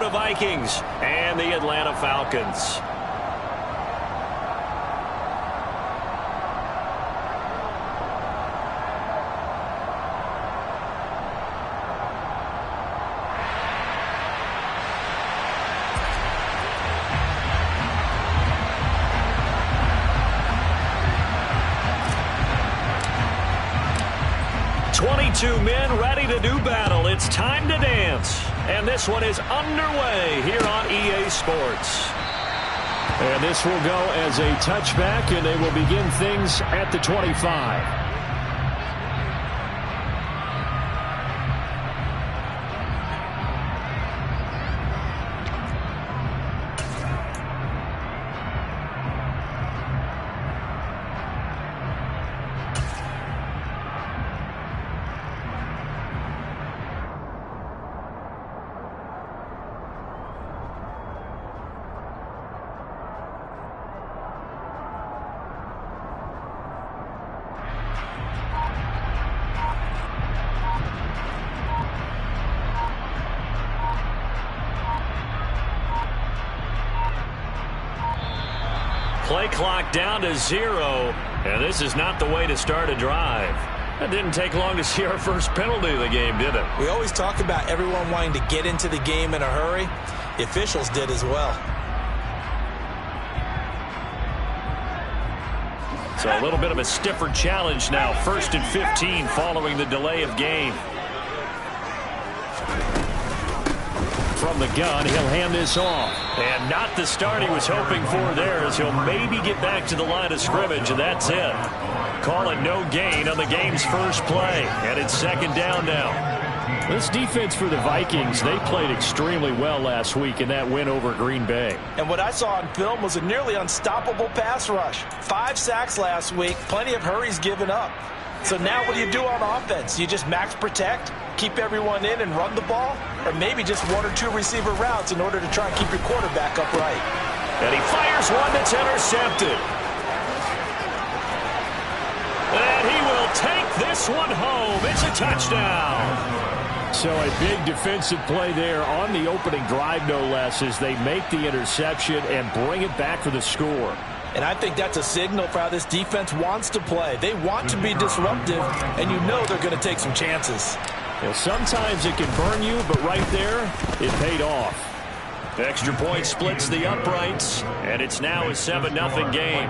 Minnesota Vikings and the Atlanta Falcons. Two men ready to do battle. It's time to dance. And this one is underway here on EA Sports. And this will go as a touchback, and they will begin things at the 25. Play clock down to 0, and this is not the way to start a drive. That didn't take long to see our first penalty of the game, did it? We always talk about everyone wanting to get into the game in a hurry. The officials did as well. So a little bit of a stiffer challenge now. 1st and 15 following the delay of game. From the gun, he'll hand this off. And not the start he was hoping for there, as he'll maybe get back to the line of scrimmage, and that's it. Call it no gain on the game's first play. And it's 2nd down now. This defense for the Vikings, they played extremely well last week in that win over Green Bay. And what I saw on film was a nearly unstoppable pass rush. 5 sacks last week, plenty of hurries given up. So now what do you do on offense? You just max protect, keep everyone in and run the ball, or maybe just 1 or 2 receiver routes in order to try and keep your quarterback upright. And he fires one that's intercepted. And he will take this one home. It's a touchdown. So a big defensive play there on the opening drive, no less, as they make the interception and bring it back for the score. And I think that's a signal for how this defense wants to play. They want to be disruptive, and you know they're going to take some chances. Well, sometimes it can burn you, but right there, it paid off. The extra point splits the uprights, and it's now a 7-0 game.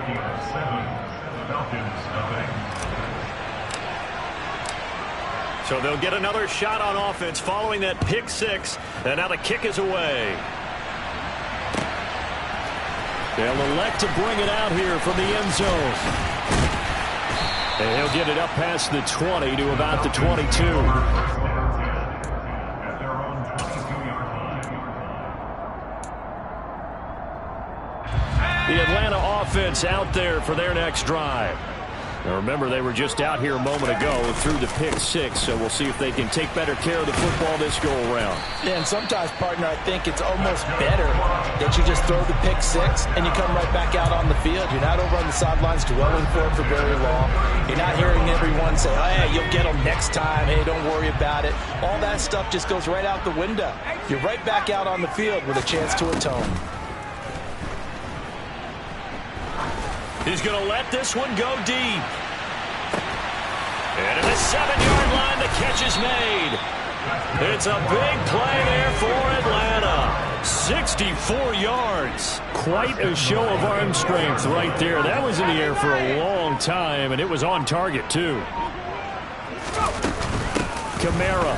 So they'll get another shot on offense following that pick 6, and now the kick is away. They'll elect to bring it out here from the end zone. And he'll get it up past the 20 to about the 22. The Atlanta offense out there for their next drive. Now remember, they were just out here a moment ago through the pick 6, so we'll see if they can take better care of the football this go-around. Yeah, and sometimes, partner, I think it's almost better that you just throw the pick 6 and you come right back out on the field. You're not over on the sidelines dwelling for it for very long. You're not hearing everyone say, oh, hey, you'll get them next time. Hey, don't worry about it. All that stuff just goes right out the window. You're right back out on the field with a chance to atone. He's going to let this one go deep. And at the 7-yard line, the catch is made. It's a big play there for Atlanta. 64 yards. Quite a show of arm strength right there. That was in the air for a long time, and it was on target, too. Kamara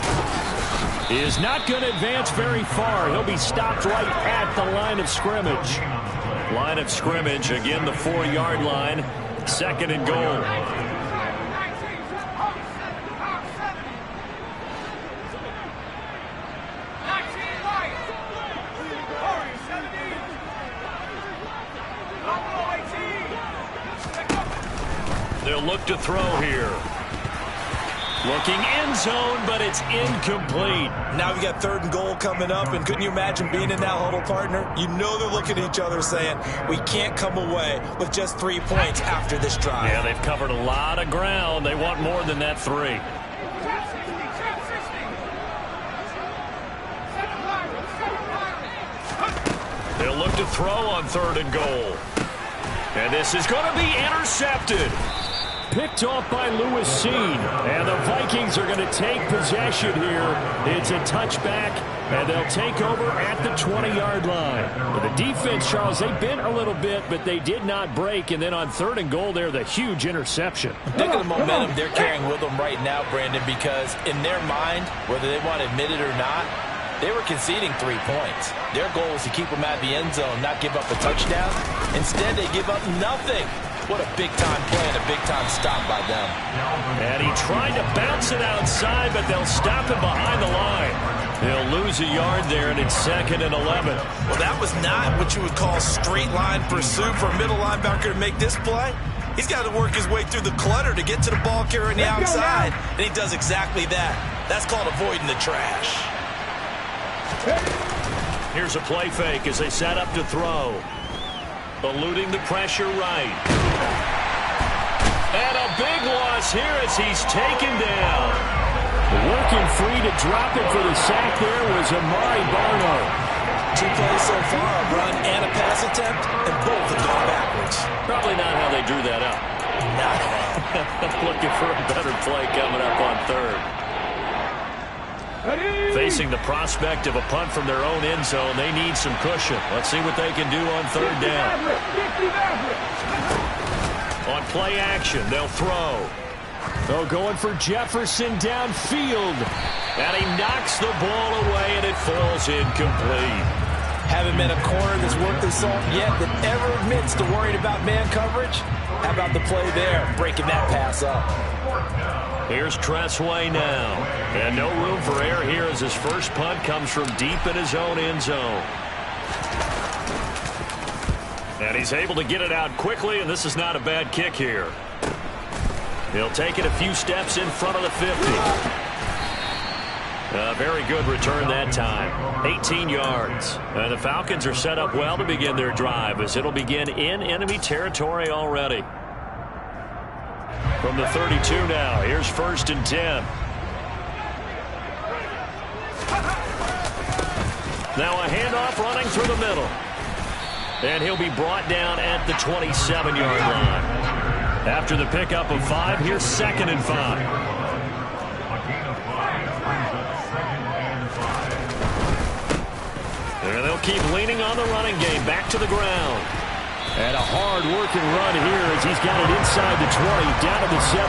is not going to advance very far. He'll be stopped right at the line of scrimmage. Line of scrimmage, again, the 4-yard line. 2nd and goal. They'll look to throw here. Looking end zone, but it's incomplete. Now we got 3rd and goal coming up, and couldn't you imagine being in that huddle, partner? You know they're looking at each other saying, we can't come away with just 3 points after this drive. Yeah, they've covered a lot of ground. They want more than that 3. They'll look to throw on 3rd and goal. And this is going to be intercepted. Picked off by Lewis Seen. And the Vikings are going to take possession here. It's a touchback, and they'll take over at the 20-yard line. Well, the defense, Charles, they bent a little bit, but they did not break. And then on 3rd and goal there, the huge interception. Think of the momentum they're carrying with them right now, Brandon, because in their mind, whether they want to admit it or not, they were conceding 3 points. Their goal was to keep them at the end zone, not give up a touchdown. Instead, they give up nothing. What a big-time play and a big-time stop by them. And he tried to bounce it outside, but they'll stop him behind the line. They'll lose a yard there, and it's 2nd and 11. Well, that was not what you would call straight-line pursuit for a middle linebacker to make this play. He's got to work his way through the clutter to get to the ball carrier on the outside, and he does exactly that. That's called avoiding the trash. Here's a play fake as they set up to throw. Eluding the pressure right. And a big loss here as he's taken down. Working free to drop it for the sack there was Amari Barno. 2 plays so far, a run and a pass attempt, and both have gone backwards. Probably not how they drew that up. Looking for a better play coming up on 3rd. Facing the prospect of a punt from their own end zone, they need some cushion. Let's see what they can do on 3rd down. On play action, they'll throw. They're going for Jefferson downfield. And he knocks the ball away, and it falls incomplete. Haven't been a corner that's worth the salt yet that ever admits to worrying about man coverage. How about the play there, breaking that pass up? Here's Tressway now. And no room for error here as his first punt comes from deep in his own end zone. And he's able to get it out quickly, and this is not a bad kick here. He'll take it a few steps in front of the 50. A very good return that time. 18 yards. And the Falcons are set up well to begin their drive as it'll begin in enemy territory already. From the 32 now, here's 1st and 10. Now a handoff running through the middle. And he'll be brought down at the 27-yard line. After the pickup of 5, here's 2nd and 5. And they'll keep leaning on the running game. Back to the ground. And a hard-working run here as he's got it inside the 20, down to the 17.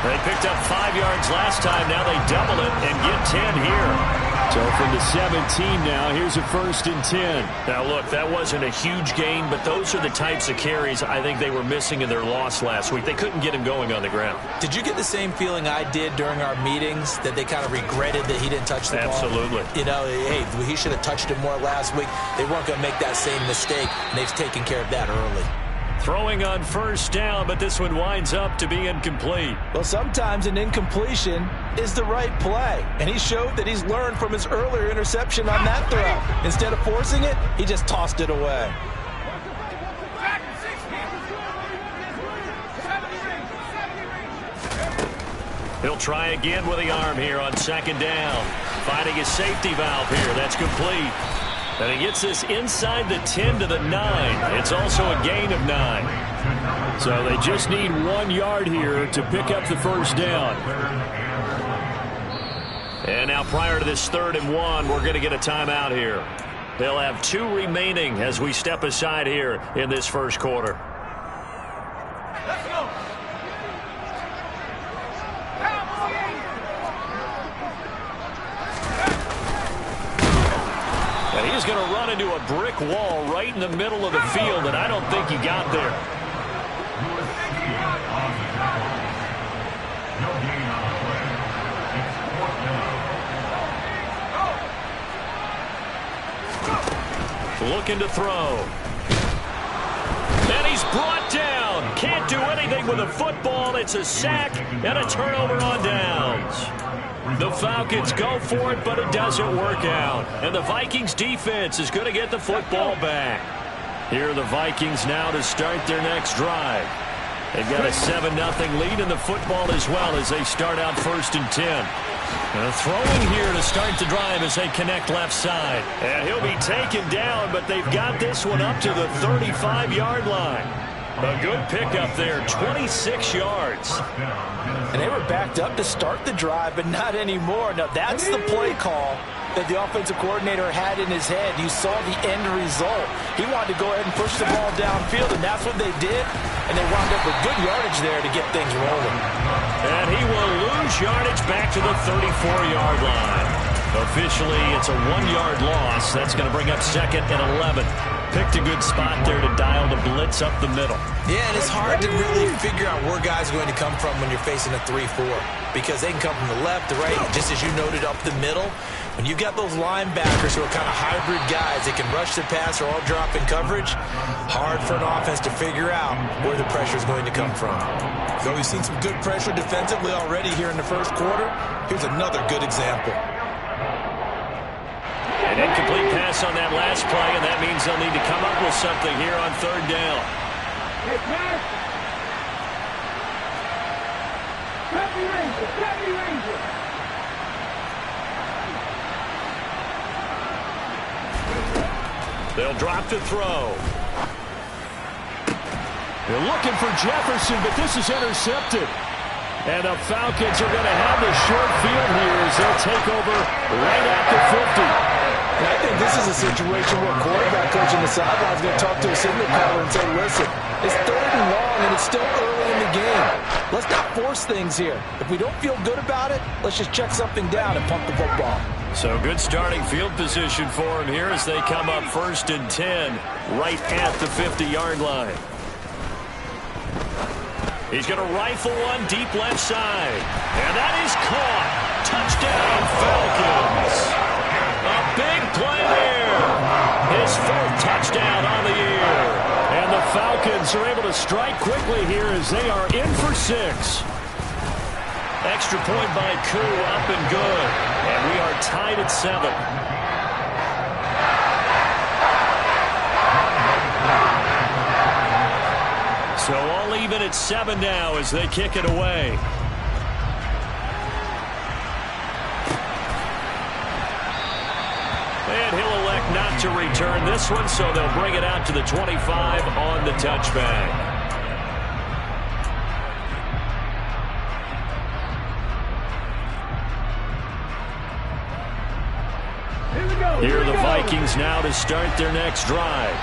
They picked up 5 yards last time. Now they double it and get 10 here. So from the 17 now, here's a 1st and 10. Now, look, that wasn't a huge gain, but those are the types of carries I think they were missing in their loss last week. They couldn't get him going on the ground. Did you get the same feeling I did during our meetings, that they kind of regretted that he didn't touch the ball? Absolutely. You know, hey, he should have touched it more last week. They weren't going to make that same mistake, and they've taken care of that early. Throwing on 1st down, but this one winds up to be incomplete. Well, sometimes an incompletion is the right play, and he showed that he's learned from his earlier interception on that throw. Instead of forcing it, he just tossed it away. He'll try again with the arm here on 2nd down. Finding his safety valve here. That's complete. And he gets this inside the 10 to the 9. It's also a gain of 9. So they just need 1 yard here to pick up the 1st down. And now prior to this 3rd and 1, we're going to get a timeout here. They'll have 2 remaining as we step aside here in this first quarter. Let's go. And he's going to run into a brick wall right in the middle of the field, and I don't think he got there. Looking to throw. And he's brought down. Can't do anything with a football. It's a sack and a turnover on downs. The Falcons go for it, but it doesn't work out. And the Vikings defense is going to get the football back. Here are the Vikings now to start their next drive. They've got a 7-0 lead in the football as well as they start out 1st and 10. Throwing here to start the drive as they connect left side. And he'll be taken down, but they've got this one up to the 35-yard line. A good pickup there, 26 yards. And they were backed up to start the drive, but not anymore. Now, that's the play call that the offensive coordinator had in his head. You saw the end result. He wanted to go ahead and push the ball downfield, and that's what they did. And they wound up with good yardage there to get things rolling. And he will lose yardage back to the 34-yard line. Officially, it's a 1-yard loss. That's going to bring up 2nd and 11. Picked a good spot there to dial the blitz up the middle. Yeah, and it's hard to really figure out where guys are going to come from when you're facing a 3-4 because they can come from the left, the right, just as you noted, up the middle. When you got those linebackers who are kind of hybrid guys that can rush the pass or all drop in coverage, hard for an offense to figure out where the pressure is going to come from. So we've seen some good pressure defensively already here in the first quarter. Here's another good example. An incomplete pass on that last play, and that means they'll need to come up with something here on 3rd down. They'll drop to throw. They're looking for Jefferson, but this is intercepted. And the Falcons are going to have the short field here as they'll take over right at the 50. And I think this is a situation where a quarterback coach on the sideline is going to talk to a signal caller and say, listen, it's 3rd and long and it's still early in the game. Let's not force things here. If we don't feel good about it, let's just check something down and pump the football. So good starting field position for him here as they come up 1st and 10 right at the 50-yard line. He's going to rifle one deep left side. And that is caught. Touchdown, Falcons. A big play there. His 4th touchdown on the year. And the Falcons are able to strike quickly here as they are in for 6. Extra point by Koo, up and good. And we are tied at 7. So all even at 7 now as they kick it away. And he'll elect not to return this one, so they'll bring it out to the 25 on the touchback. Here are the Vikings now to start their next drive.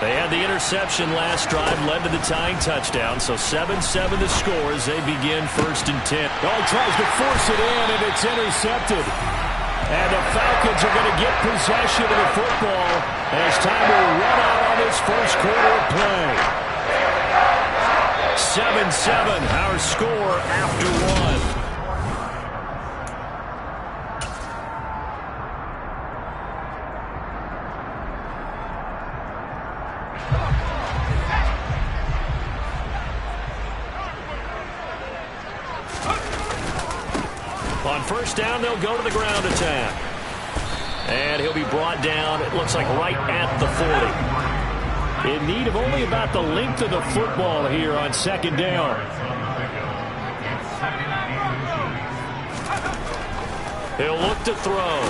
They had the interception last drive, led to the tying touchdown, so 7-7 the score as they begin 1st and 10. Oh, he tries to force it in, and it's intercepted. And the Falcons are going to get possession of the football as time will run out on this first quarter of play. 7-7, our score after 1. On 1st down, they'll go to the ground attack. And he'll be brought down, it looks like right at the 40. In need of only about the length of the football here on 2nd down. He'll look to throw.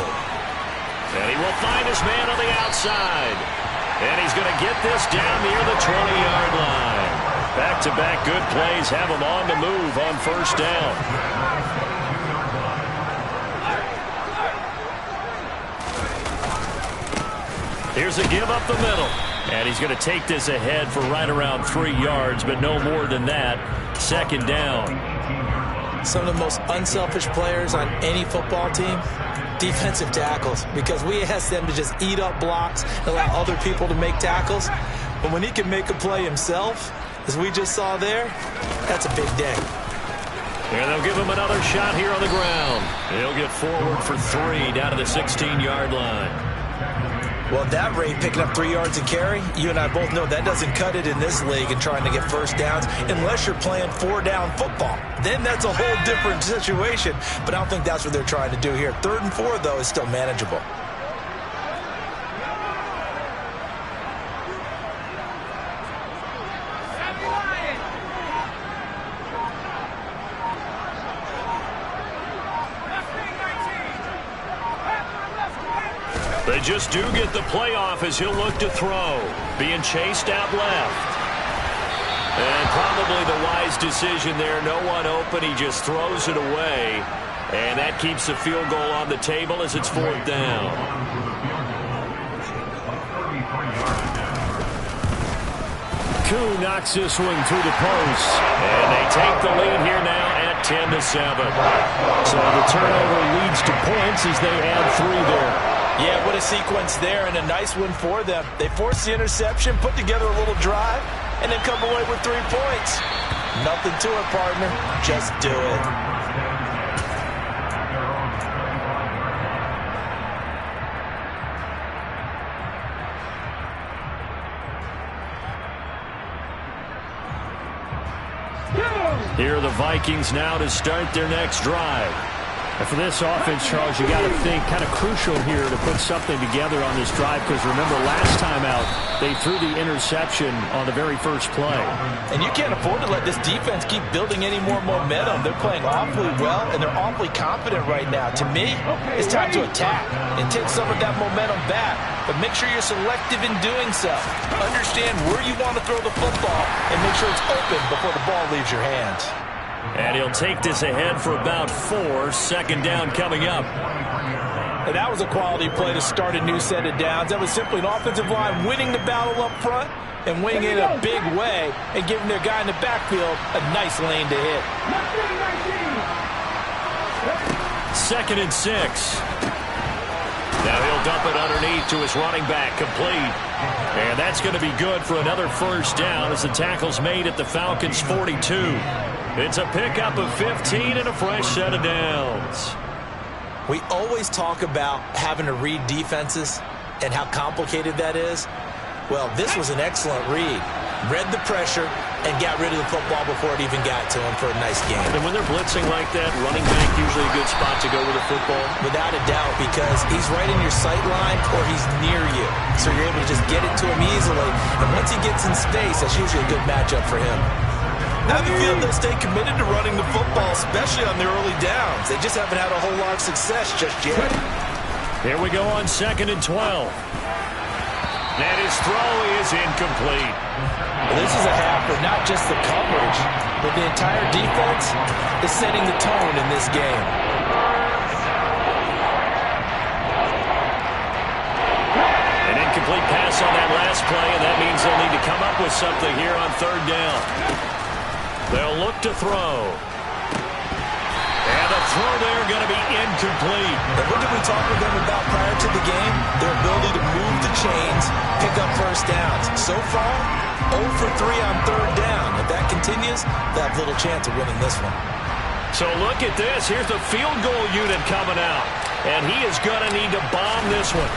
And he will find his man on the outside. And he's going to get this down near the 20-yard line. Back-to-back good plays have him on the move on 1st down. Here's a give up the middle. And he's going to take this ahead for right around 3 yards, but no more than that. 2nd down. Some of the most unselfish players on any football team, defensive tackles, because we ask them to just eat up blocks and allow other people to make tackles. But when he can make a play himself, as we just saw there, that's a big day. And they'll give him another shot here on the ground. He'll get forward for 3 down to the 16-yard line. Well, at that rate, picking up 3 yards a carry, you and I both know that doesn't cut it in this league and trying to get 1st downs unless you're playing 4-down football. Then that's a whole different situation, but I don't think that's what they're trying to do here. 3rd and 4, though, is still manageable. They just do get the playoff as he'll look to throw. Being chased out left. And probably the wise decision there. No one open. He just throws it away. And that keeps the field goal on the table as it's 4th down. Koo knocks this one through the post. And they take the lead here now at 10-7. So the turnover leads to points as they add 3 there. Yeah, what a sequence there, and a nice one for them. They force the interception, put together a little drive, and then come away with 3 points. Nothing to it, partner. Just do it. Here are the Vikings now to start their next drive. And for this offense, Charles, you got to think kind of crucial here to put something together on this drive, because remember last time out they threw the interception on the very first play. And you can't afford to let this defense keep building any more momentum. They're playing awfully well, and they're awfully confident right now. To me, it's time to attack and take some of that momentum back. But make sure you're selective in doing so. Understand where you want to throw the football and make sure it's open before the ball leaves your hands. And he'll take this ahead for about 4. 2nd down coming up. And that was a quality play to start a new set of downs. That was simply an offensive line winning the battle up front and winning it in a big way and giving their guy in the backfield a nice lane to hit. 2nd and 6. Now he'll dump it underneath to his running back, complete. And that's going to be good for another 1st down as the tackle's made at the Falcons' 42. It's a pickup of 15 and a fresh set of downs. We always talk about having to read defenses and how complicated that is. Well, this was an excellent read. Read the pressure and got rid of the football before it even got to him for a nice game. And when they're blitzing like that, running back usually a good spot to go with the football? Without a doubt, because he's right in your sight line or he's near you. So you're able to just get it to him easily. And once he gets in space, that's usually a good matchup for him. I have a feeling they'll stay committed to running the football, especially on their early downs. They just haven't had a whole lot of success just yet. Here we go on 2nd and 12. And his throw is incomplete. Well, this is a half for not just the coverage, but the entire defense is setting the tone in this game. An incomplete pass on that last play, and that means they'll need to come up with something here on 3rd down. They'll look to throw. And the throw there going to be incomplete. And what did we talk with them about prior to the game? Their ability to move the chains, pick up 1st downs. So far, 0 for 3 on 3rd down. If that continues, they have little chance of winning this one. So look at this. Here's the field goal unit coming out. And he is going to need to bomb this one.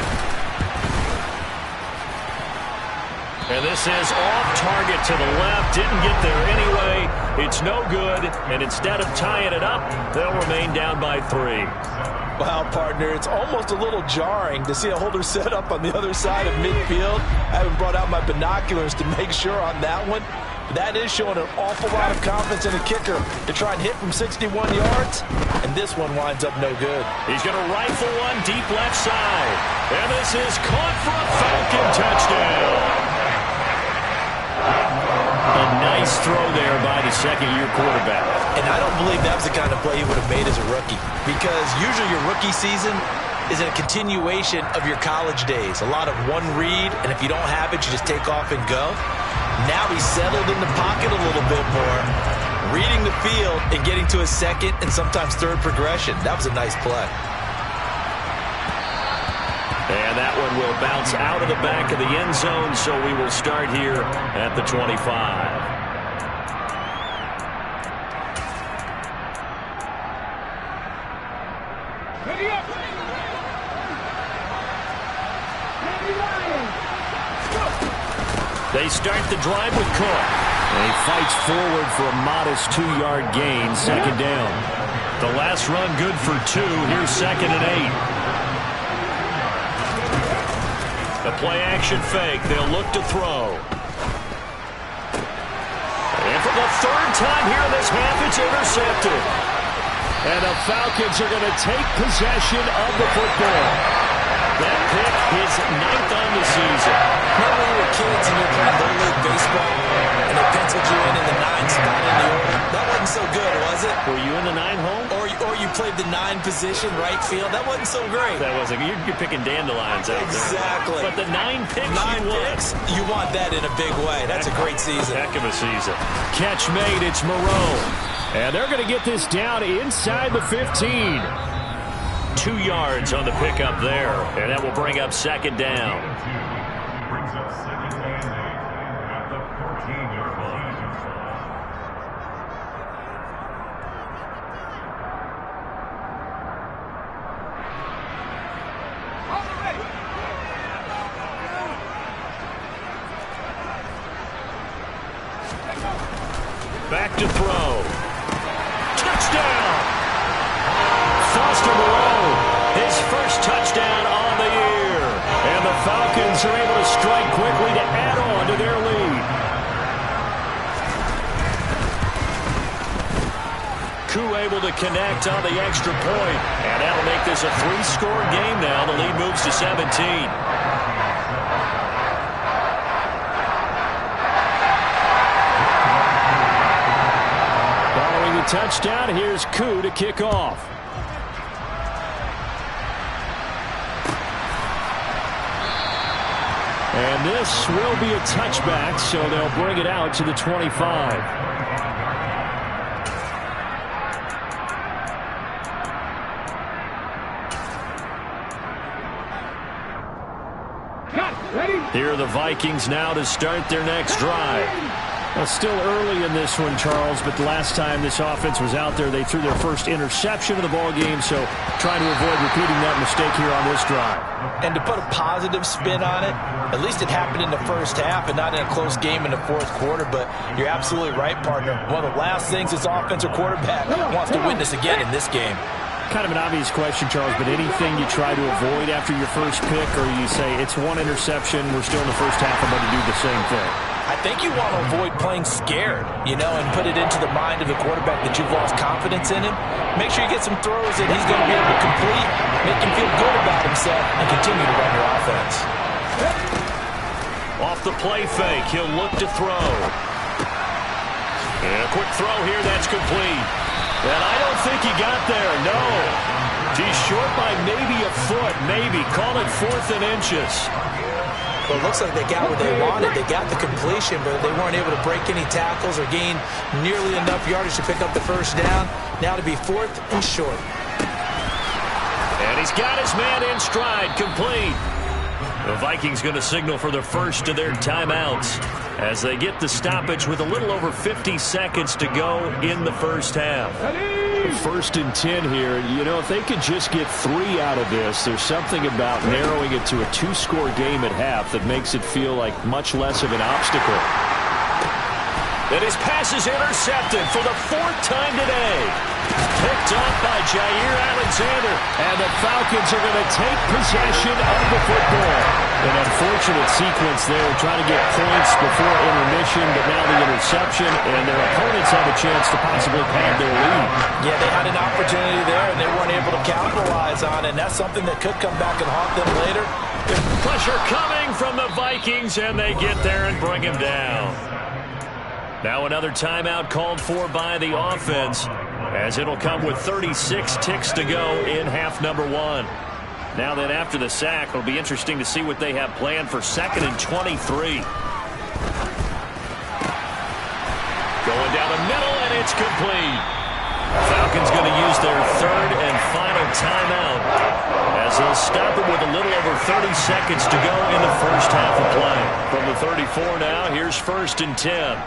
And this is off target to the left. Didn't get there anyway. It's no good. And instead of tying it up, they'll remain down by 3. Wow, partner, it's almost a little jarring to see a holder set up on the other side of midfield. I haven't brought out my binoculars to make sure on that one. But that is showing an awful lot of confidence in a kicker to try and hit from 61 yards. And this one winds up no good. He's going to rifle one deep left side. And this is caught for a Falcon touchdown. A nice throw there by the 2nd-year quarterback. And I don't believe that was the kind of play he would have made as a rookie, because usually your rookie season is a continuation of your college days. A lot of one read, and if you don't have it, you just take off and go. Now he's settled in the pocket a little bit more, reading the field and getting to his 2nd and sometimes 3rd progression. That was a nice play. And that one will bounce out of the back of the end zone, so we will start here at the 25. They start the drive with Cook. And he fights forward for a modest 2-yard gain, 2nd down. The last run good for 2. Here's 2nd and 8. The play-action fake. They'll look to throw. And for the 3rd time here in this half, it's intercepted. And the Falcons are going to take possession of the football. That pick, his 9th on the season. Remember when we were kids and you were playing Little League Baseball and they penciled you in the 9 spot in the order? That wasn't so good, was it? Were you in the 9 hole? Or you played the 9 position, right field. That wasn't so great. That wasn't. You're picking dandelions out exactly. there. But the 9 picks, you want that in a big way. That's a great season. Heck of a season. Catch made. It's Moreau. And they're going to get this down inside the 15. 2 yards on the pickup there, and that will bring up second down. Brings up second down at the 14-yard line. Back to throw. Touchdown! Foster Moreau, his first touchdown on the year. And the Falcons are able to strike quickly to add on to their lead. Koo able to connect on the extra point. And that'll make this a 3-score game now. The lead moves to 17. Touchdown. Here's Koo to kick off. And this will be a touchback, so they'll bring it out to the 25. Here are the Vikings now to start their next drive. Well, still early in this one, Charles, but the last time this offense was out there, they threw their first interception of the ball game, so trying to avoid repeating that mistake here on this drive. And to put a positive spin on it, at least it happened in the first half and not in a close game in the fourth quarter, but you're absolutely right, partner. One of the last things this offensive quarterback wants to witness again in this game. Kind of an obvious question, Charles, but anything you try to avoid after your first pick, or you say it's one interception, we're still in the first half, I'm going to do the same thing? I think you want to avoid playing scared, and put it into the mind of the quarterback that you've lost confidence in him. Make sure you get some throws that he's going to be able to complete, make him feel good about himself, and continue to run your offense. Off the play fake, he'll look to throw. And a quick throw here, that's complete. And I don't think he got there, no. He's short by maybe a foot, maybe. Call it 4th and inches. Well, it looks like they got what they wanted. They got the completion, but they weren't able to break any tackles or gain nearly enough yardage to pick up the first down. Now to be 4th and short. And he's got his man in stride, complete. The Vikings going to signal for the first of their timeouts as they get the stoppage with a little over 50 seconds to go in the first half. 1st and 10 here. If they could just get 3 out of this, there's something about narrowing it to a 2-score game at half that makes it feel like much less of an obstacle. And his pass is intercepted for the 4th time today. Picked off by Jair Alexander. And the Falcons are going to take possession of the football. An unfortunate sequence there, trying to get points before intermission, but now the interception, and their opponents have a chance to possibly pad their lead. Yeah, they had an opportunity there, and they weren't able to capitalize on it, and that's something that could come back and haunt them later. Pressure coming from the Vikings, and they get there and bring him down. Now another timeout called for by the offense, as it'll come with 36 ticks to go in half number 1. Now then, after the sack, it'll be interesting to see what they have planned for 2nd and 23. Going down the middle, and it's complete. Falcons going to use their 3rd and final timeout as they'll stop it with a little over 30 seconds to go in the first half of play. From the 34 now, here's 1st and 10.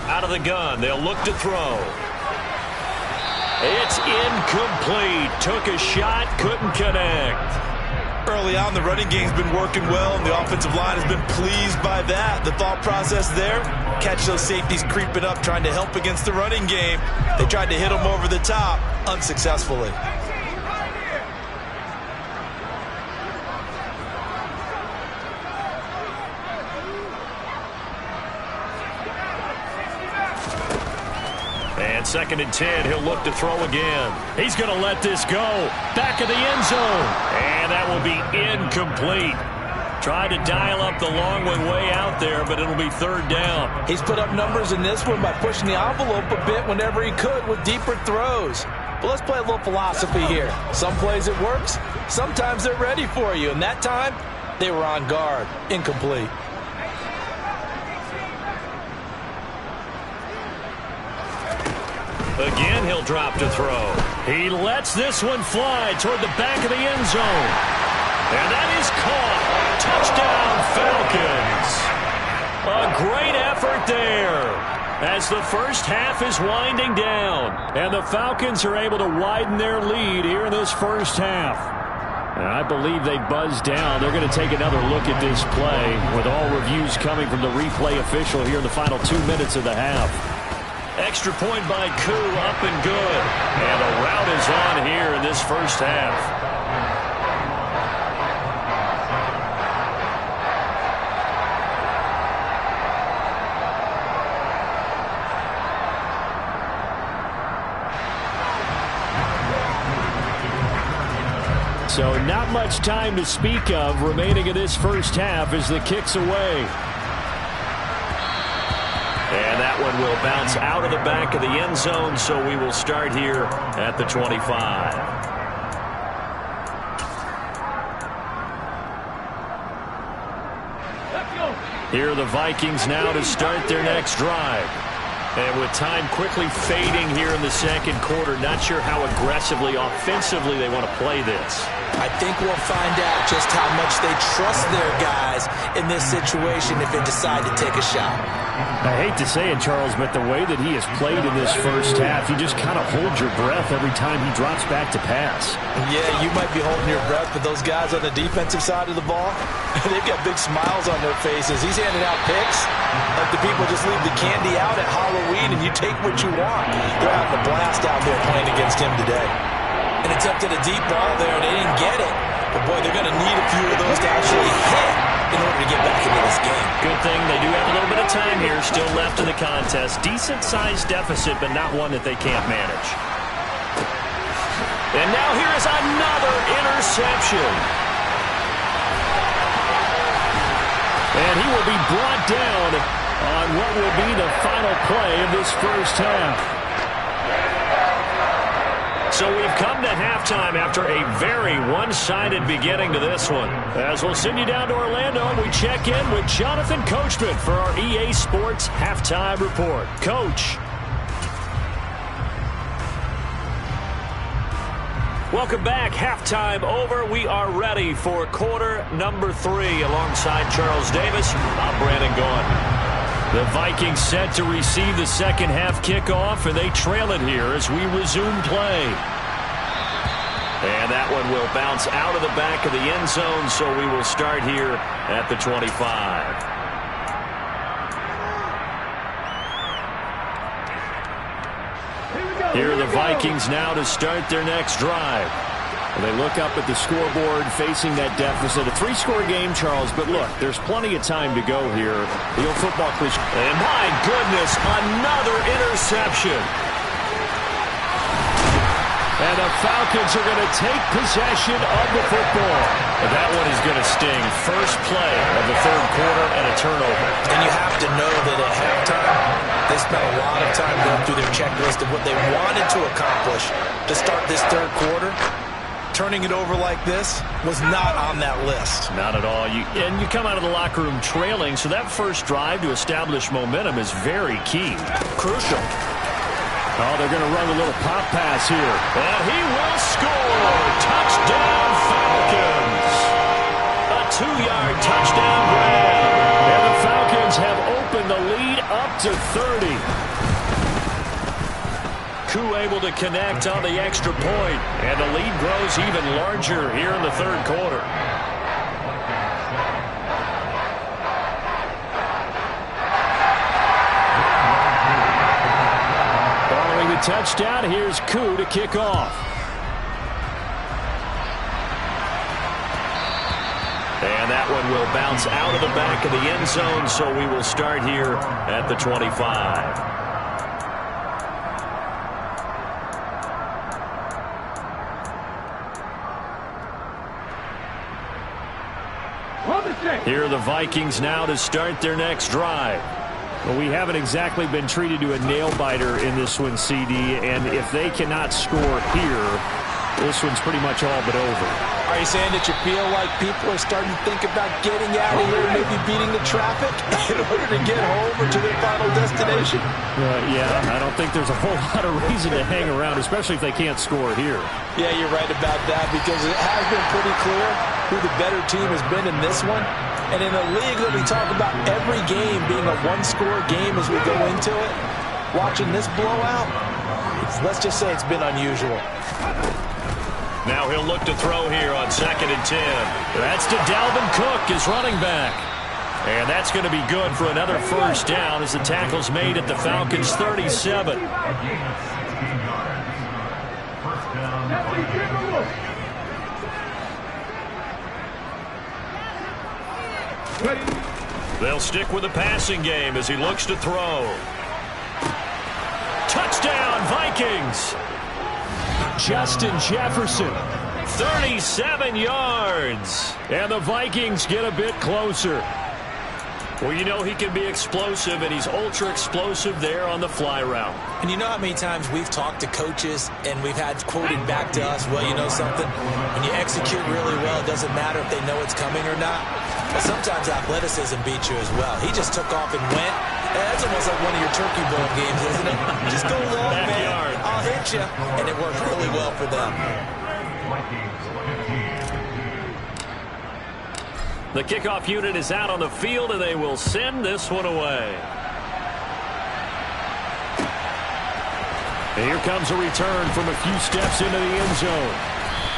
Out of the gun, they'll look to throw. It's incomplete. Took a shot, couldn't connect. Early on, the running game's been working well, and the offensive line has been pleased by that. The thought process there, catch those safeties creeping up, trying to help against the running game. They tried to hit them over the top, unsuccessfully. And 2nd and 10, he'll look to throw again. He's going to let this go. Back of the end zone. And that will be incomplete. Tried to dial up the long way out there, but it'll be 3rd down. He's put up numbers in this one by pushing the envelope a bit whenever he could with deeper throws. But let's play a little philosophy here. Some plays it works. Sometimes they're ready for you. And that time, they were on guard. Incomplete. Again, he'll drop to throw. He lets this one fly toward the back of the end zone. And that is caught. Touchdown, Falcons. A great effort there as the first half is winding down. And the Falcons are able to widen their lead here in this first half. And I believe they buzzed down. They're going to take another look at this play with all reviews coming from the replay official here in the final 2 minutes of the half. Extra point by Koo, up and good. And the route is on here in this first half. So not much time to speak of remaining in this first half as the kick's away. And that one will bounce out of the back of the end zone, so we will start here at the 25. Here are the Vikings now to start their next drive. And with time quickly fading here in the second quarter, not sure how aggressively, offensively they want to play this. I think we'll find out just how much they trust their guys in this situation if they decide to take a shot. I hate to say it, Charles, but the way that he has played in this first half, you just kind of hold your breath every time he drops back to pass. Yeah, you might be holding your breath, but those guys on the defensive side of the ball, they've got big smiles on their faces. He's handing out picks like the people just leave the candy out at Halloween and you take what you want. They're having a blast out there playing against him today. And attempted a deep ball there, and they didn't get it. But, boy, they're going to need a few of those to actually hit in order to get back into this game. Good thing they do have a little bit of time here still left in the contest. Decent-sized deficit, but not one that they can't manage. And now here is another interception. And he will be brought down on what will be the final play of this first half. So we've come to halftime after a very one-sided beginning to this one. As we'll send you down to Orlando, we check in with Jonathan Coachman for our EA Sports Halftime Report. Coach. Welcome back. Halftime over. We are ready for quarter number 3 alongside Charles Davis. I'm Brandon Gaudin. The Vikings set to receive the second half kickoff, and they trail it here as we resume play. And that one will bounce out of the back of the end zone, so we will start here at the 25. Here are the Vikings now to start their next drive. And they look up at the scoreboard facing that deficit. A 3-score game, Charles, but look, there's plenty of time to go here. The old football cliche. And my goodness, another interception. And the Falcons are going to take possession of the football. And that one is going to sting. First play of the third quarter and a turnover. And you have to know that at halftime, they spent a lot of time going through their checklist of what they wanted to accomplish to start this third quarter. Turning it over like this was not on that list. Not at all. And you come out of the locker room trailing, so that first drive to establish momentum is very key. Crucial. Oh, they're going to run a little pop pass here. And he will score. Touchdown, Falcons. A 2-yard touchdown grab. And the Falcons have opened the lead up to 30. Koo able to connect on the extra point, and the lead grows even larger here in the third quarter. Following the touchdown, here's Koo to kick off. And that one will bounce out of the back of the end zone, so we will start here at the 25. Here are the Vikings now to start their next drive. Well, we haven't exactly been treated to a nail-biter in this one, CD, and if they cannot score here, this one's pretty much all but over. Are you saying that you feel like people are starting to think about getting out of here, maybe beating the traffic in order to get home or to their final destination? Yeah, I don't think there's a whole lot of reason to hang around, especially if they can't score here. Yeah, you're right about that, because it has been pretty clear who the better team has been in this one. And in a league that we talk about every game being a one-score game as we go into it, watching this blowout, let's just say it's been unusual. Now he'll look to throw here on 2nd and 10. That's to Dalvin Cook, his running back. And that's going to be good for another first down as the tackle's made at the Falcons' 37. They'll stick with the passing game as he looks to throw. Touchdown, Vikings! Justin Jefferson. 37 yards. And the Vikings get a bit closer. Well, you know he can be explosive, and he's ultra-explosive there on the fly route. And you know how many times we've talked to coaches and we've had quoted back to us, well, you know something? When you execute really well, it doesn't matter if they know it's coming or not. But sometimes athleticism beats you as well. He just took off and went. That's almost like one of your turkey bowl games, isn't it? Just go long, man. I'll hit you. And it worked really well for them. The kickoff unit is out on the field, and they will send this one away. And here comes a return from a few steps into the end zone.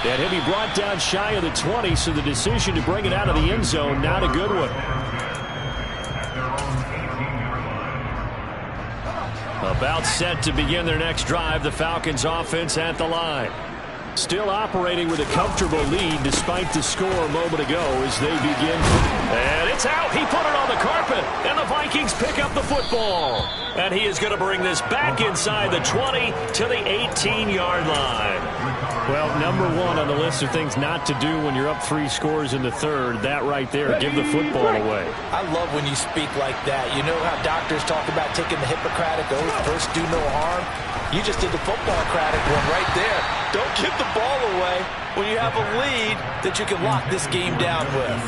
And he'll be brought down shy of the 20, so the decision to bring it out of the end zone, not a good one. About set to begin their next drive, the Falcons offense at the line. Still operating with a comfortable lead despite the score a moment ago as they begin. And it's out. He put it on the carpet. And the Vikings pick up the football. And he is going to bring this back inside the 20 to the 18-yard line. Well, number one on the list of things not to do when you're up 3 scores in the third. That right there, give the football away. I love when you speak like that. You know how doctors talk about taking the Hippocratic oath, first do no harm? You just did the football-cratic one right there. Don't give the ball away when you have a lead that you can lock this game down with.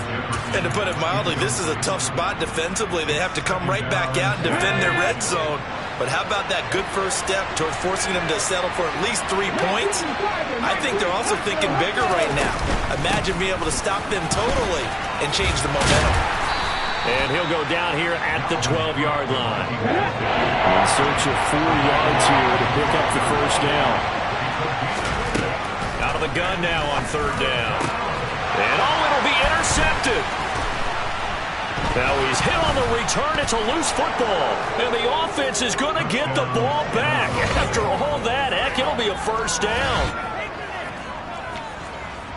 And to put it mildly, this is a tough spot defensively. They have to come right back out and defend their red zone. But how about that good first step towards forcing them to settle for at least 3 points? I think they're also thinking bigger right now. Imagine being able to stop them totally and change the momentum. And he'll go down here at the 12-yard line. In search of 4 yards here to pick up the first down. Out of the gun now on 3rd down. And it'll be intercepted. Now he's hit on the return. It's a loose football. And the offense is going to get the ball back. After all that, heck, it'll be a first down.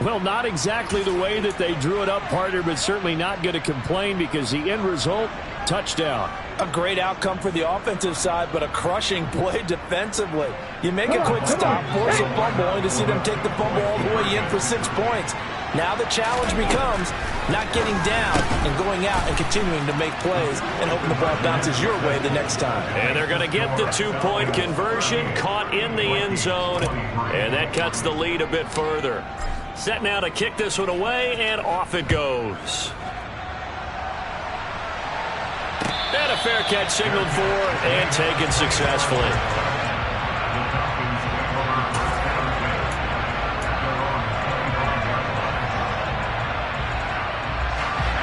Well, not exactly the way that they drew it up, partner, but certainly not going to complain because the end result, touchdown. A great outcome for the offensive side, but a crushing play defensively. You make a quick stop, force a fumble, only to see them take the fumble all the way in for 6 points. Now the challenge becomes not getting down and going out and continuing to make plays and hoping the ball bounces your way the next time. And they're going to get the 2-point conversion, caught in the end zone, and that cuts the lead a bit further. Set now to kick this one away, and off it goes. And a fair catch signaled for and taken successfully.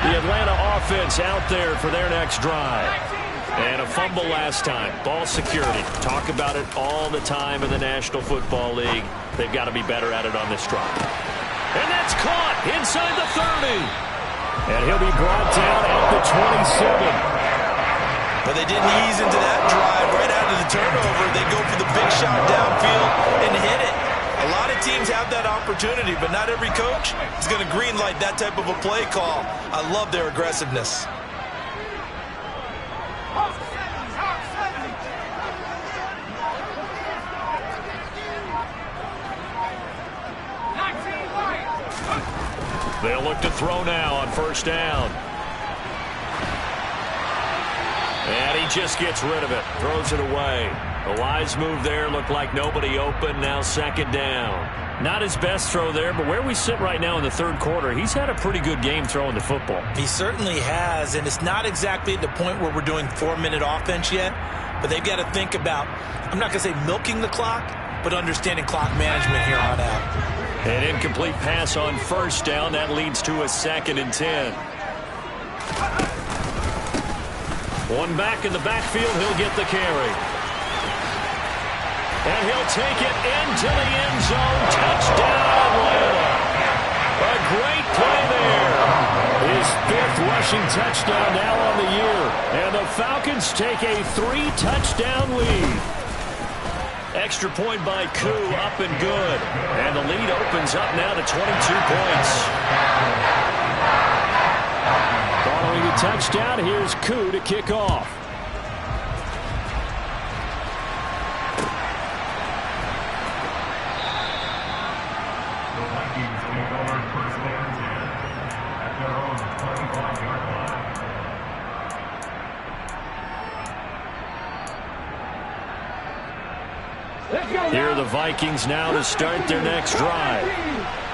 The Atlanta offense out there for their next drive. And a fumble last time. Ball security. Talk about it all the time in the National Football League. They've got to be better at it on this drive. And that's caught inside the 30. And he'll be brought down at the 27. But they didn't ease into that drive. Right out of the turnover, they go for the big shot downfield and hit it. A lot of teams have that opportunity, but not every coach is going to greenlight that type of a play call. I love their aggressiveness. They'll look to throw now on first down. And he just gets rid of it. Throws it away. A wise move there. Looked like nobody open. Now second down. Not his best throw there, but where we sit right now in the third quarter, he's had a pretty good game throwing the football. He certainly has, and it's not exactly the point where we're doing 4-minute offense yet, but they've got to think about, I'm not going to say milking the clock, but understanding clock management here on out. An incomplete pass on first down. That leads to a 2nd and 10. One back in the backfield. He'll get the carry. And he'll take it into the end zone. Touchdown, Atlanta. A great play there. His 5th rushing touchdown now on the year. And the Falcons take a 3-touchdown lead. Extra point by Koo, up and good. And the lead opens up now to 22 points. Following the touchdown, here's Koo to kick off. Here are the Vikings now to start their next drive.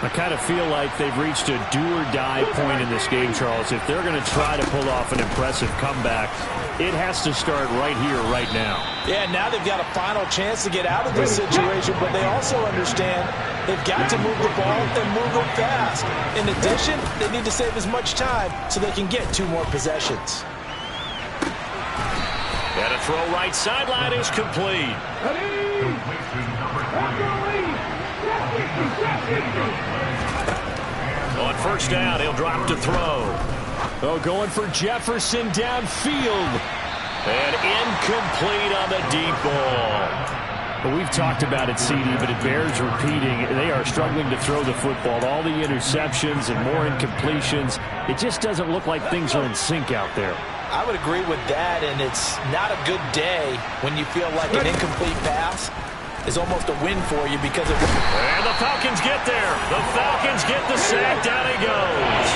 I kind of feel like they've reached a do-or-die point in this game, Charles. If they're going to try to pull off an impressive comeback, it has to start right here, right now. Yeah, now they've got a final chance to get out of this situation, but they also understand they've got to move the ball and move it fast. In addition, they need to save as much time so they can get 2 more possessions. And a throw right sideline is complete. On first down, he'll drop to throw. Oh, going for Jefferson downfield. And incomplete on the deep ball. Well, we've talked about it, CD, but it bears repeating. They are struggling to throw the football. All the interceptions and more incompletions. It just doesn't look like things are in sync out there. I would agree with that, and it's not a good day when you feel like an incomplete pass is almost a win for you because of... And the Falcons get there. The Falcons get the sack. Down he goes.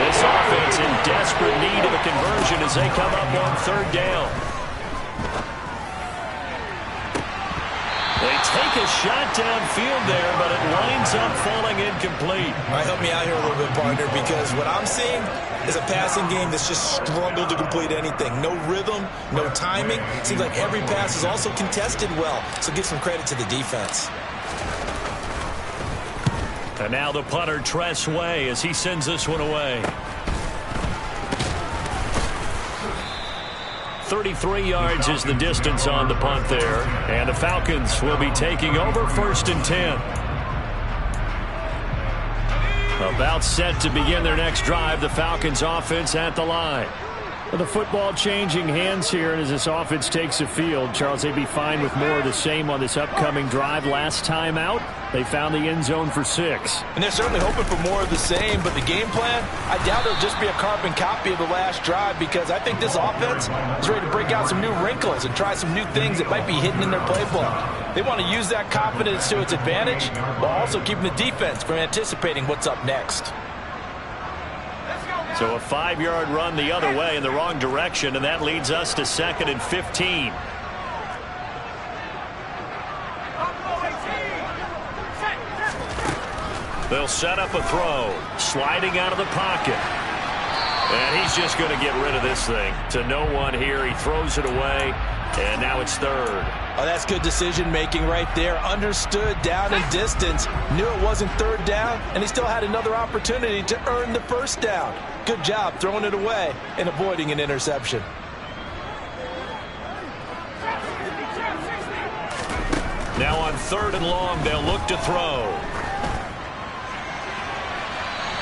This offense in desperate need of a conversion as they come up on third down. They take a shot downfield there, but it winds up falling incomplete. All right, help me out here a little bit, partner, because what I'm seeing is a passing game that's just struggled to complete anything. No rhythm, no timing. Seems like every pass is also contested well, so give some credit to the defense. And now the punter, Tress Way, as he sends this one away. 33 yards is the distance on the punt there. And the Falcons will be taking over 1st and 10. About set to begin their next drive. The Falcons offense at the line. Well, the football changing hands here, and as this offense takes the field, Charles, they'd be fine with more of the same on this upcoming drive. Last time out, they found the end zone for 6. And they're certainly hoping for more of the same, but the game plan, I doubt it'll just be a carbon copy of the last drive because I think this offense is ready to break out some new wrinkles and try some new things that might be hidden in their playbook. They want to use that confidence to its advantage while also keeping the defense from anticipating what's up next. So a 5-yard run the other way in the wrong direction, and that leads us to 2nd and 15. They'll set up a throw, sliding out of the pocket. And he's just going to get rid of this thing to no one here. He throws it away, and now it's 3rd. Oh, that's good decision-making right there. Understood down and distance. Knew it wasn't 3rd down, and he still had another opportunity to earn the 1st down. Good job throwing it away and avoiding an interception. Now on 3rd and long, they'll look to throw.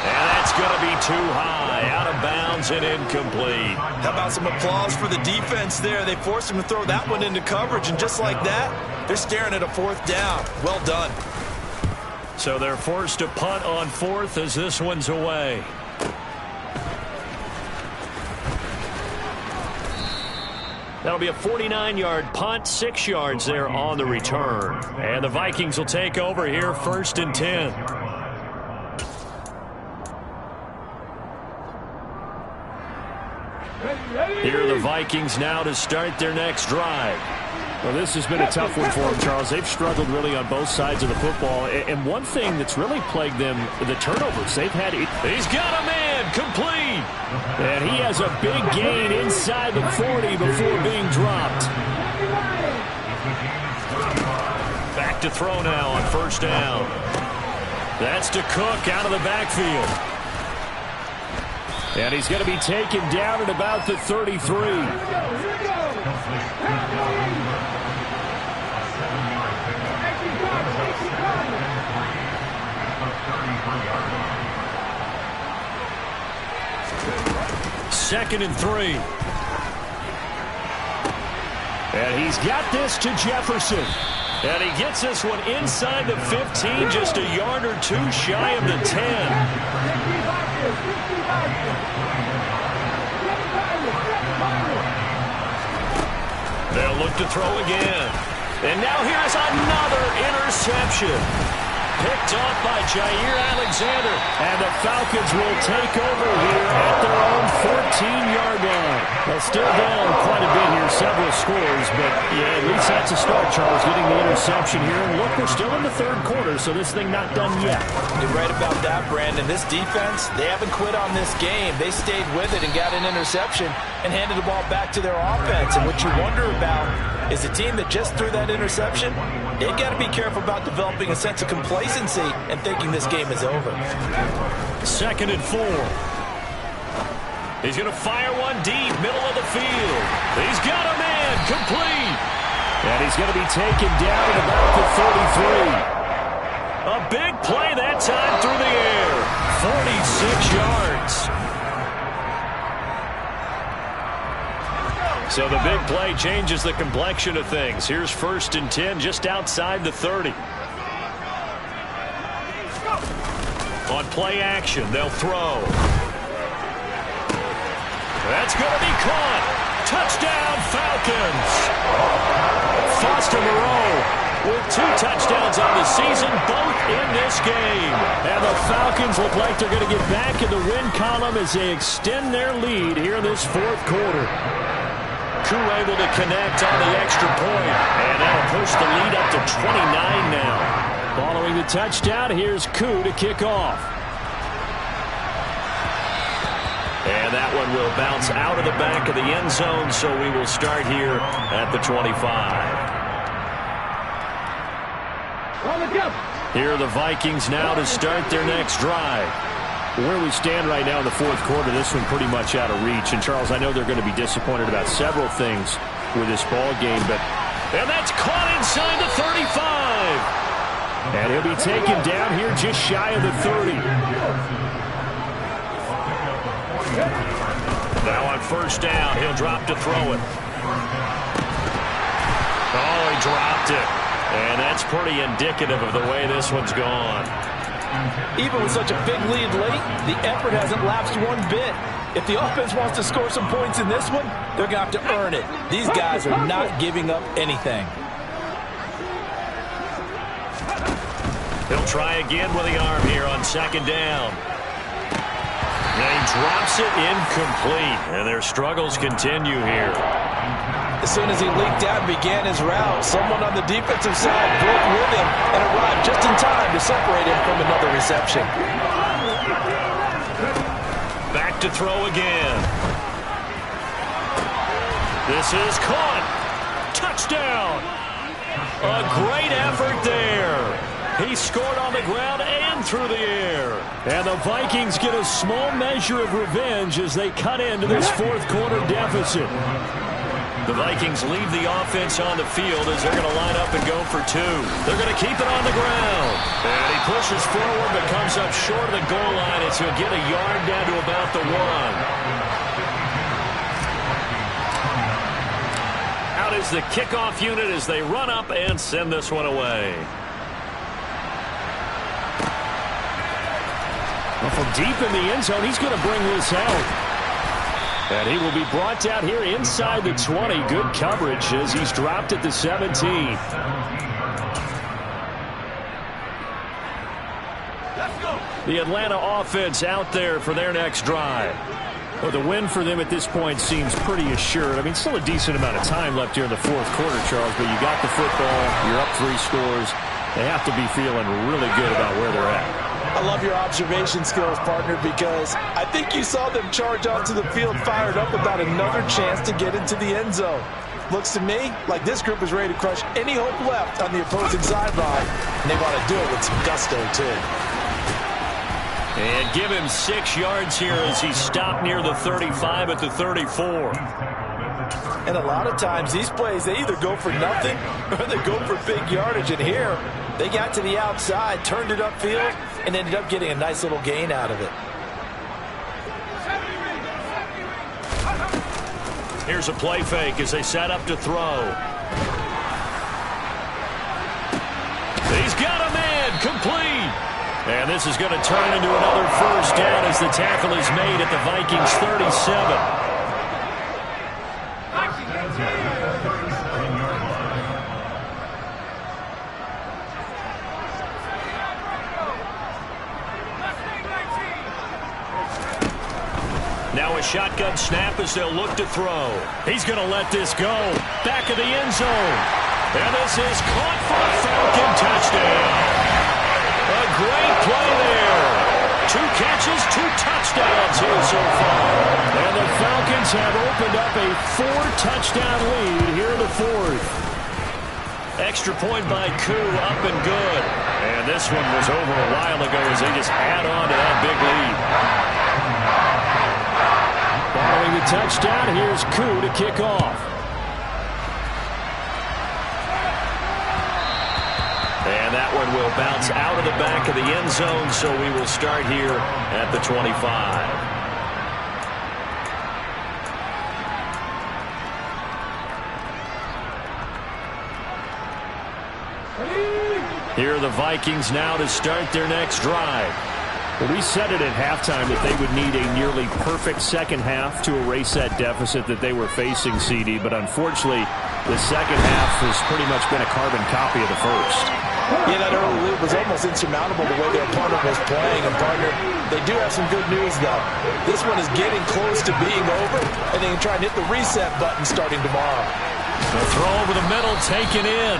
And that's going to be too high, out of bounds and incomplete. How about some applause for the defense there? They forced him to throw that one into coverage, and just like that, they're staring at a 4th down. Well done. So they're forced to punt on 4th as this one's away. That'll be a 49-yard punt, 6 yards there on the return. And the Vikings will take over here 1st and 10. Here are the Vikings now to start their next drive. Well, this has been a tough one for them, Charles. They've struggled really on both sides of the football. And one thing that's really plagued them, the turnovers. They've had it. He's got a man, complete. And he has a big gain inside the 40 before being dropped. Back to throw now on first down. That's to Cook out of the backfield. And he's going to be taken down at about the 33. Second and 3. And he's got this to Jefferson. And he gets this one inside the 15, just a yard or two shy of the 10. They'll look to throw again. And now here's another interception. Picked off by Jair Alexander. And the Falcons will take over here at their own 14-yard line. They'll still down quite a bit here, several scores, but yeah, at least that's a start, Charles, getting the interception here. And look, we're still in the third quarter, so this thing not done yet. You're right about that, Brandon. This defense, they haven't quit on this game. They stayed with it and got an interception and handed the ball back to their offense. And what you wonder about is the team that just threw that interception, they've got to be careful about developing a sense of complacency and thinking this game is over. Second and 4. He's going to fire one deep, middle of the field. He's got a man, complete. And he's going to be taken down at about the 33. A big play that time through the air. 46 yards. So the big play changes the complexion of things. Here's first and 10 just outside the 30. On play action, they'll throw. That's going to be caught. Touchdown, Falcons. Foster Moreau with 2 touchdowns on the season, both in this game. And the Falcons look like they're going to get back in the win column as they extend their lead here in this fourth quarter. Koo able to connect on the extra point, and that'll push the lead up to 29 now. Following the touchdown, here's Koo to kick off. And that one will bounce out of the back of the end zone, so we will start here at the 25. Here are the Vikings now to start their next drive. Where we stand right now in the fourth quarter, this one pretty much out of reach. And, Charles, I know they're going to be disappointed about several things with this ball game, but... And that's caught inside the 35. And he'll be taken down here just shy of the 30. Now on first down, he'll drop to throw it. Oh, he dropped it. And that's pretty indicative of the way this one's gone. Even with such a big lead late, the effort hasn't lapsed one bit. If the offense wants to score some points in this one, they're going to have to earn it. These guys are not giving up anything. He'll try again with the arm here on second down. And he drops it incomplete. And their struggles continue here. As soon as he leaked out and began his route, someone on the defensive side broke with him and arrived just in time to separate him from another reception. Back to throw again. This is caught. Touchdown. A great effort there. He scored on the ground and through the air. And the Vikings get a small measure of revenge as they cut into this fourth quarter deficit. The Vikings leave the offense on the field as they're going to line up and go for 2. They're going to keep it on the ground. And he pushes forward but comes up short of the goal line as he'll get a yard down to about the 1. Out is the kickoff unit as they run up and send this one away. Well, from deep in the end zone, he's going to bring this out. And he will be brought down here inside the 20. Good coverage as he's dropped at the 17. The Atlanta offense out there for their next drive. Well, the win for them at this point seems pretty assured. I mean, still a decent amount of time left here in the fourth quarter, Charles, but you got the football, you're up 3 scores. They have to be feeling really good about where they're at. I love your observation skills, partner, because I think you saw them charge onto the field fired up about another chance to get into the end zone. Looks to me like this group is ready to crush any hope left on the opposing sideline, and they want to do it with some gusto, too. And give him 6 yards here as he stopped near the 35 at the 34. And a lot of times these plays, they either go for nothing or they go for big yardage. And here, they got to the outside, turned it upfield, and ended up getting a nice little gain out of it. Here's a play fake as they set up to throw. He's got a man, complete. And this is going to turn into another first down as the tackle is made at the Vikings 37. Now a shotgun snap as they'll look to throw. He's going to let this go. Back of the end zone. And this is caught for a Falcon touchdown. A great play there. 2 catches, 2 touchdowns here so far. And the Falcons have opened up a 4-touchdown lead here in the fourth. Extra point by Koo, up and good. And this one was over a while ago as they just add on to that big lead. Following the touchdown, here's Koo to kick off. And that one will bounce out of the back of the end zone, so we will start here at the 25. Here are the Vikings now to start their next drive. Well, we said it at halftime that they would need a nearly perfect second half to erase that deficit that they were facing, CD, but unfortunately, the second half has pretty much been a carbon copy of the first. Yeah, that early lead was almost insurmountable the way their opponent was playing. And, partner, they do have some good news, though. This one is getting close to being over, and they can try and hit the reset button starting tomorrow. The throw over the middle, taken in.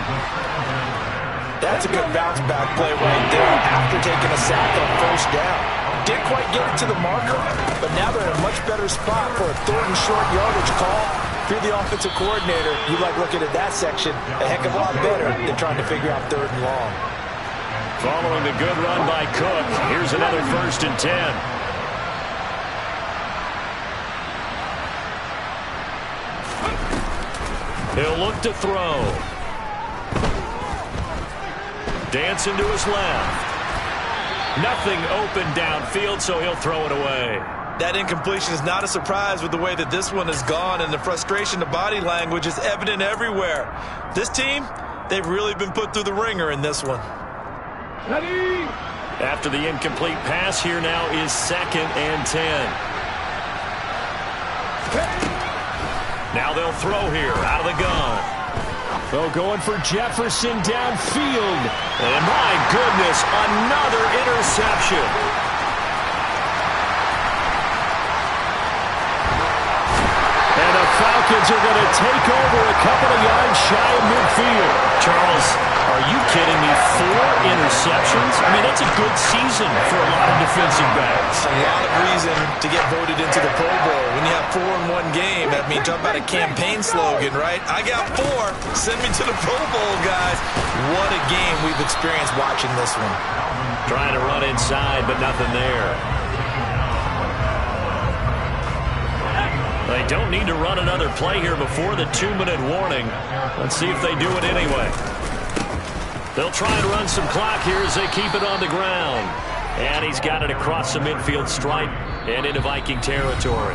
That's a good bounce-back play right there after taking a sack on first down. Didn't quite get it to the marker, but now they're in a much better spot for a 3rd and short yardage call. If you're the offensive coordinator, you like looking at that section a heck of a lot better than trying to figure out 3rd and long. Following the good run by Cook, here's another 1st and 10. He'll look to throw. Dancing to his left. Nothing open downfield, so he'll throw it away. That incompletion is not a surprise with the way that this one has gone, and the frustration, the body language is evident everywhere. This team, they've really been put through the ringer in this one. After the incomplete pass, here now is 2nd and 10. Now they'll throw here out of the gun. Oh, going for Jefferson downfield. And my goodness, another interception. And the Falcons are going to take over a couple of yards shy of midfield. Charles, are you kidding me? 4 interceptions? I mean, that's a good season for a lot of defensive backs. A lot of reason to get voted into the Pro Bowl. When you have 4 in one game, I mean, talk about a campaign slogan, right? I got 4. Send me to the Pro Bowl, guys. What a game we've experienced watching this one. Trying to run inside, but nothing there. They don't need to run another play here before the 2-minute warning. Let's see if they do it anyway. They'll try and run some clock here as they keep it on the ground. And he's got it across the midfield stripe and into Viking territory.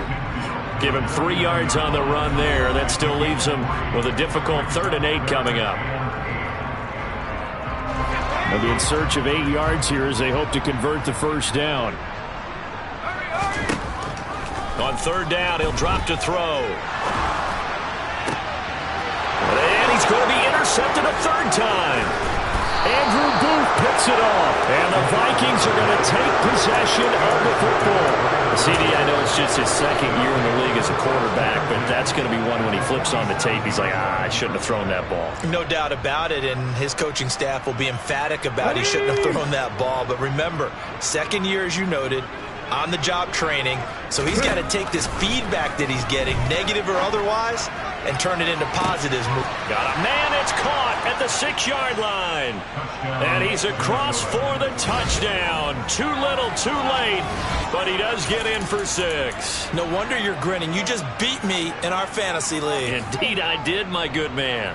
Give him 3 yards on the run there. That still leaves him with a difficult 3rd and 8 coming up. They'll be in search of 8 yards here as they hope to convert the first down. On 3rd down, he'll drop to throw. And he's going to be intercepted a 3rd time. Andrew Booth picks it off. And the Vikings are going to take possession of the football. CD, I know it's just his second year in the league as a quarterback, but that's going to be one when he flips on the tape. He's like, I shouldn't have thrown that ball. No doubt about it, and his coaching staff will be emphatic about he shouldn't have thrown that ball. But remember, second year, as you noted, on-the-job training, so he's got to take this feedback that he's getting, negative or otherwise, and turn it into positives. Got a man that's caught at the 6-yard line. And he's across for the touchdown. Too little, too late, but he does get in for 6. No wonder you're grinning. You just beat me in our fantasy league. Indeed I did, my good man.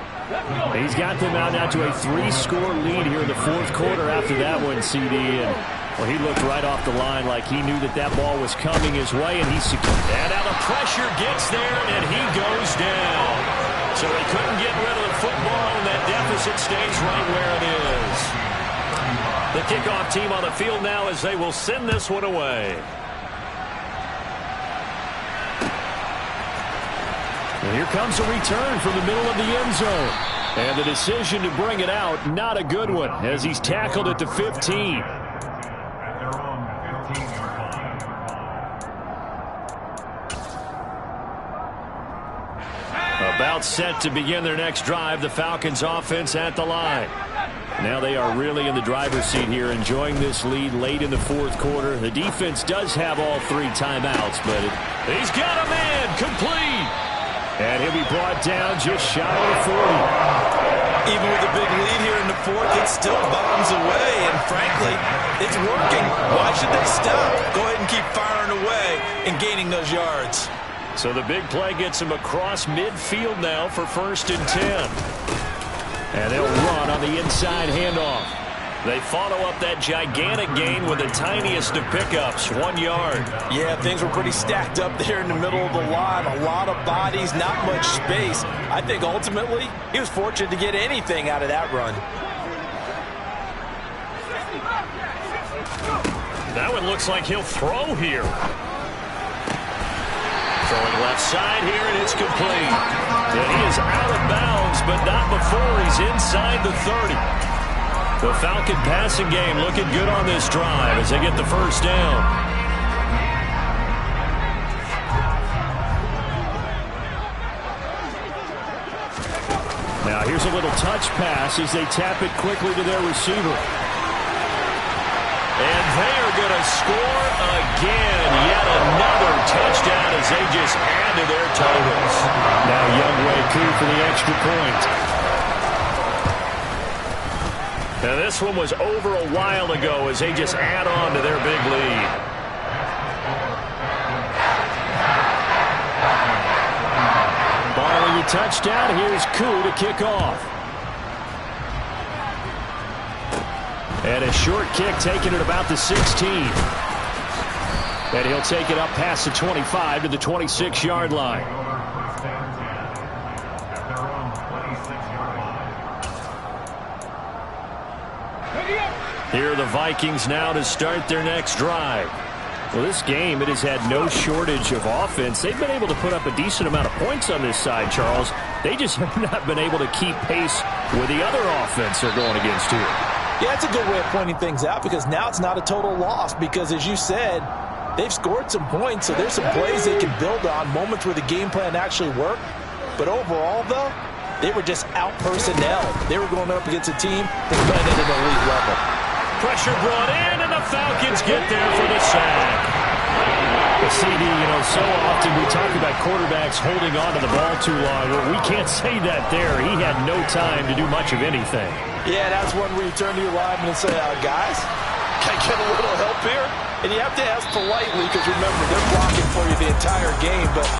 He's got them out now to a 3-score lead here in the fourth quarter after that one, CD. And well, he looked right off the line like he knew that that ball was coming his way, and he's secure. And now the pressure gets there, and he goes down. So he couldn't get rid of the football, and that deficit stays right where it is. The kickoff team on the field now as they will send this one away. And here comes a return from the middle of the end zone. And the decision to bring it out, not a good one, as he's tackled at the 15. About set to begin their next drive, the Falcons offense at the line. Now they are really in the driver's seat here, enjoying this lead late in the fourth quarter. The defense does have all 3 timeouts, but he's got a man complete. And he'll be brought down just shy of the 40. Even with a big lead here in the fourth, it still bombs away, and frankly, it's working. Why should they stop? Go ahead and keep firing away and gaining those yards. So the big play gets him across midfield now for 1st and 10. And they'll run on the inside handoff. They follow up that gigantic gain with the tiniest of pickups, 1 yard. Yeah, things were pretty stacked up there in the middle of the line. A lot of bodies, not much space. I think ultimately he was fortunate to get anything out of that run. That one looks like he'll throw here. Throwing left side here, and it's complete. And he is out of bounds, but not before he's inside the 30. The Falcon passing game looking good on this drive as they get the first down. Now here's a little touch pass as they tap it quickly to their receiver. And they are going to score again. Yet another touchdown as they just add to their totals. Now Youngway Koo for the extra point. Now this one was over a while ago as they just add on to their big lead. Following a touchdown, here's Koo to kick off. And a short kick taken at about the 16. And he'll take it up past the 25 to the 26-yard line. Here are the Vikings now to start their next drive. Well, this game, it has had no shortage of offense. They've been able to put up a decent amount of points on this side, Charles. They just have not been able to keep pace with the other offense they're going against here. Yeah, it's a good way of pointing things out because now it's not a total loss because, as you said, they've scored some points, so there's some plays they can build on, moments where the game plan actually worked. But overall, though, they were just out-personnel. They were going up against a team that's playing at an elite level. Pressure brought in, and the Falcons get there for the sack. The CD, so often we talk about quarterbacks holding on to the ball too long. Well, we can't say that there. He had no time to do much of anything. Yeah, that's one where you turn to your lineman and say, guys, can I get a little help here? And you have to ask politely because, remember, they're blocking for you the entire game. But